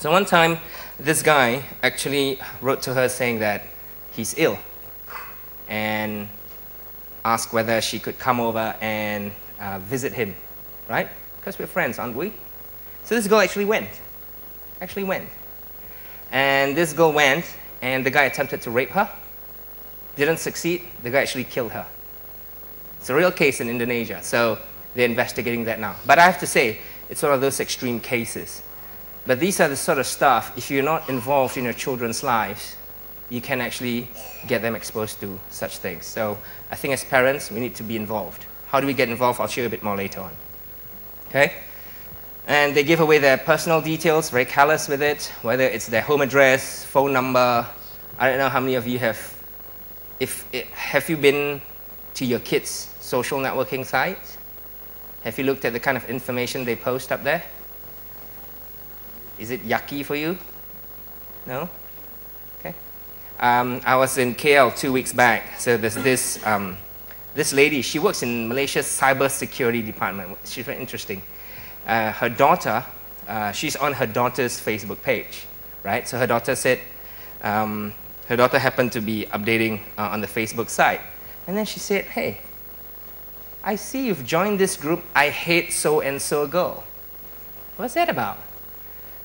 So one time, this guy actually wrote to her saying that he's ill and asked whether she could come over and visit him, right? Because we're friends, aren't we? So this girl actually went. And this girl went, and the guy attempted to rape her. Didn't succeed. The guy actually killed her. It's a real case in Indonesia, so they're investigating that now. But I have to say, it's one of those extreme cases. But these are the sort of stuff, if you're not involved in your children's lives, you can actually get them exposed to such things. So I think as parents, we need to be involved. How do we get involved? I'll show you a bit more later on. Okay? And they give away their personal details, very callous with it, whether it's their home address, phone number. I don't know how many of you have you been to your kids' social networking sites? Have you looked at the kind of information they post up there? Is it yucky for you? No? Okay. I was in KL 2 weeks back. So there's this lady, she works in Malaysia's cyber security department. She's very interesting. Her daughter, she's on her daughter's Facebook page, right? So her daughter said, her daughter happened to be updating on the Facebook site. And then she said, hey, I see you've joined this group, I hate so-and-so girl. What's that about?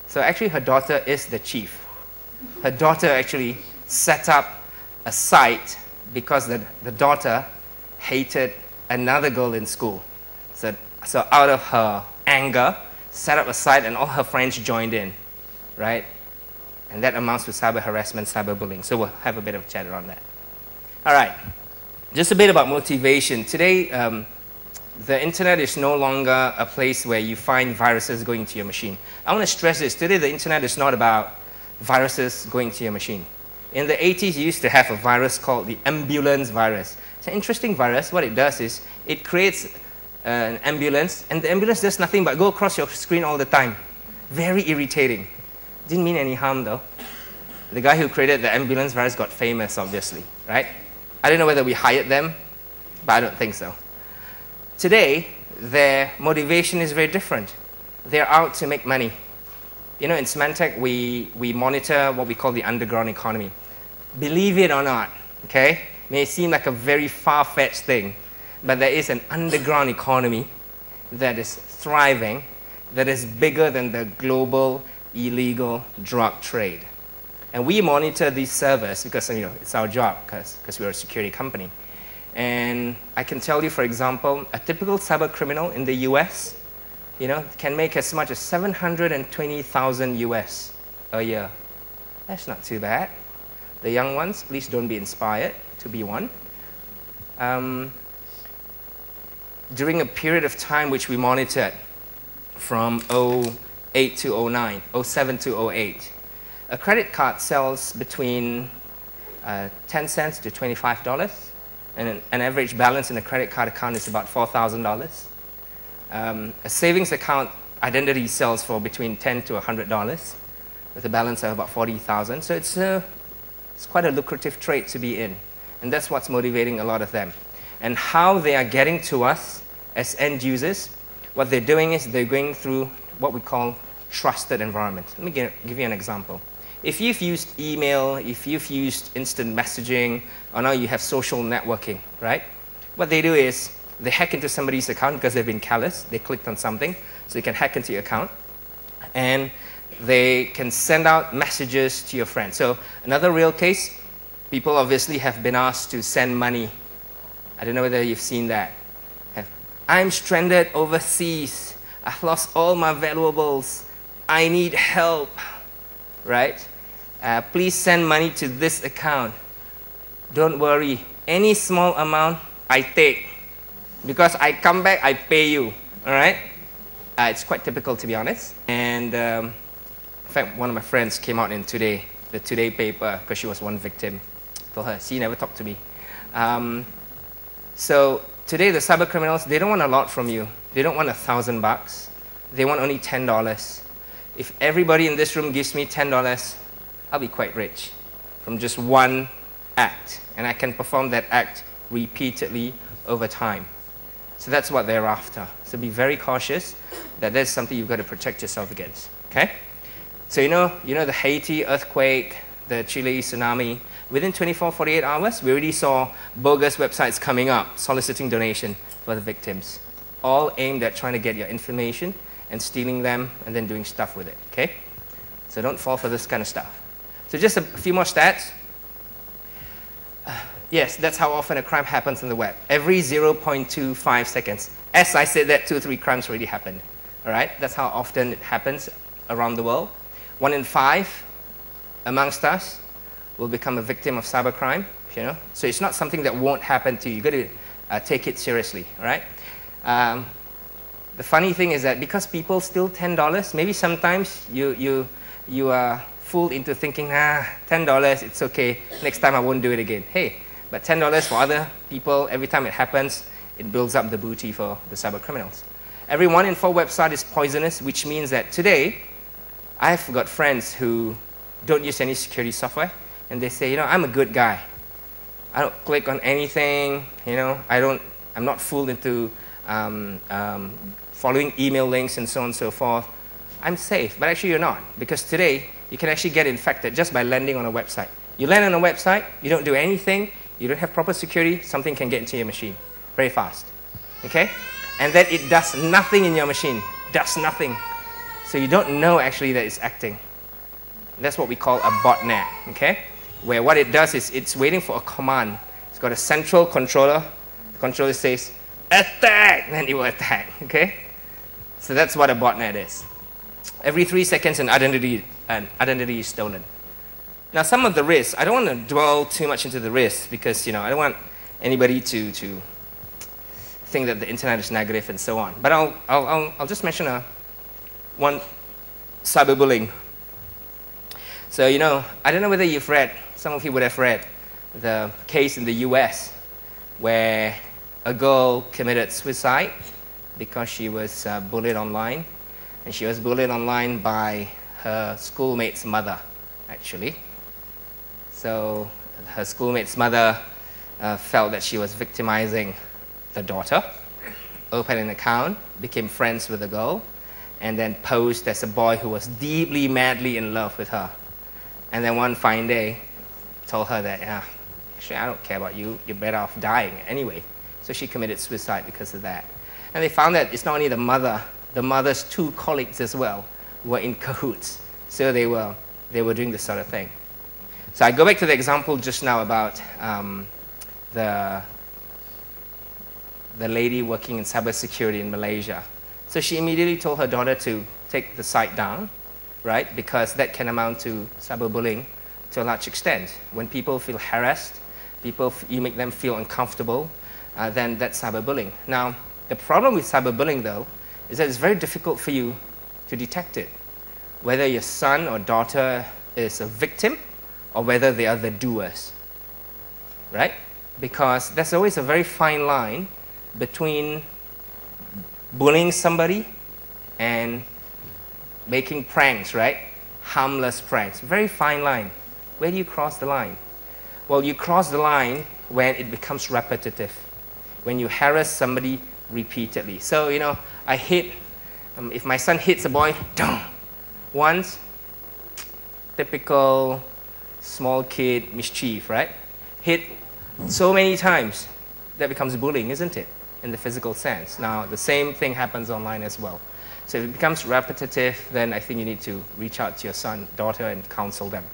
So actually her daughter is the chief. Her daughter actually set up a site because the daughter hated another girl in school. So out of her anger, set up a site and all her friends joined in, right? And that amounts to cyber harassment, cyberbullying. So we'll have a bit of chatter on that. All right, just a bit about motivation. Today, the internet is no longer a place where you find viruses going to your machine. I want to stress this. Today, the internet is not about viruses going to your machine. In the 80s, you used to have a virus called the ambulance virus. It's an interesting virus. What it does is it creates an ambulance, and the ambulance does nothing but go across your screen all the time. Very irritating. Didn't mean any harm, though. The guy who created the ambulance virus got famous, obviously, right? I don't know whether we hired them, but I don't think so. Today, their motivation is very different. They're out to make money. You know, in Symantec, we monitor what we call the underground economy. Believe it or not, okay? May seem like a very far-fetched thing, but there is an underground economy that is thriving, that is bigger than the global illegal drug trade. And we monitor these servers because, you know, it's our job, because we're a security company. And I can tell you, for example, a typical cyber criminal in the US, you know, can make as much as 720,000 US a year. That's not too bad. The young ones, please don't be inspired to be one. During a period of time which we monitored from 08 to 09, 07 to 08, a credit card sells between 10 cents to $25. And an average balance in a credit card account is about $4,000. A savings account identity sells for between $10 to $100 with a balance of about $40,000. So it's quite a lucrative trade to be in. And that's what's motivating a lot of them. And how they are getting to us as end users, what they're doing is they're going through what we call trusted environment. Let me give you an example. If you've used email, if you've used instant messaging, or now you have social networking, right? What they do is they hack into somebody's account because they've been callous. They clicked on something, so they can hack into your account. And they can send out messages to your friends. So another real case, people obviously have been asked to send money. I don't know whether you've seen that. I'm stranded overseas. I've lost all my valuables. I need help, right? Please send money to this account. Don't worry, any small amount I take. Because I come back, I pay you, all right? It's quite typical, to be honest. And in fact, one of my friends came out in the Today paper, because she was one victim. Told her, see, never talk to me. So today, the cyber criminals, they don't want a lot from you. They don't want $1,000. They want only $10. If everybody in this room gives me $10, I'll be quite rich from just one act. And I can perform that act repeatedly over time. So that's what they're after. So be very cautious that that's something you've got to protect yourself against. Okay? So you know the Haiti earthquake, the Chile tsunami, within 24, 48 hours, we already saw bogus websites coming up soliciting donation for the victims, all aimed at trying to get your information and stealing them and then doing stuff with it, okay? So don't fall for this kind of stuff. So just a few more stats. Yes, that's how often a crime happens on the web. Every 0.25 seconds. As I said that, 2 or 3 crimes already happened. All right? That's how often it happens around the world. 1 in 5 amongst us will become a victim of cybercrime. You know? So it's not something that won't happen to you. You've got to take it seriously. All right? The funny thing is that because people steal $10, maybe sometimes you are fooled into thinking, $10, it's okay. Next time I won't do it again. Hey, but $10 for other people, every time it happens, it builds up the booty for the cyber criminals. Every 1 in 4 website is poisonous, which means that today, I've got friends who don't use any security software, and they say, I'm a good guy. I don't click on anything, I'm not fooled into following email links and so on and so forth. I'm safe, but actually you're not, because today, you can actually get infected just by landing on a website. You land on a website, you don't do anything, you don't have proper security, something can get into your machine very fast, okay? And then it does nothing in your machine, does nothing. So you don't know actually that it's acting. That's what we call a botnet, okay? Where what it does is it's waiting for a command. It's got a central controller. The controller says, attack, then it will attack, okay? So that's what a botnet is. Every 3 seconds an identity is stolen. Now some of the risks, I don't want to dwell too much into the risks because I don't want anybody to think that the internet is negative and so on. But I'll just mention one, cyberbullying. So I don't know whether you've read, some of you would have read the case in the US where a girl committed suicide because she was bullied online. And she was bullied online by her schoolmate's mother, actually. So her schoolmate's mother felt that she was victimizing the daughter, opened an account, became friends with the girl, and then posed as a boy who was deeply, madly in love with her. And then one fine day, told her that, actually, I don't care about you. You're better off dying anyway. So she committed suicide because of that. And they found that it's not only the mother's 2 colleagues as well were in cahoots. So they were doing this sort of thing. So I go back to the example just now about the lady working in cybersecurity in Malaysia. So she immediately told her daughter to take the site down, right? Because that can amount to cyberbullying to a large extent. When people feel harassed, you make them feel uncomfortable, then that's cyberbullying. Now, the problem with cyberbullying, though, is that it's very difficult for you to detect it, whether your son or daughter is a victim or whether they are the doers, right? Because there's always a very fine line between bullying somebody and making pranks, right? Harmless pranks, very fine line. Where do you cross the line? Well, you cross the line when it becomes repetitive, when you harass somebody repeatedly. So, I hit, if my son hits a boy, once, typical small kid mischief, right? Hit so many times, that becomes bullying, isn't it? In the physical sense. Now, the same thing happens online as well. So if it becomes repetitive, then I think you need to reach out to your son, daughter, and counsel them.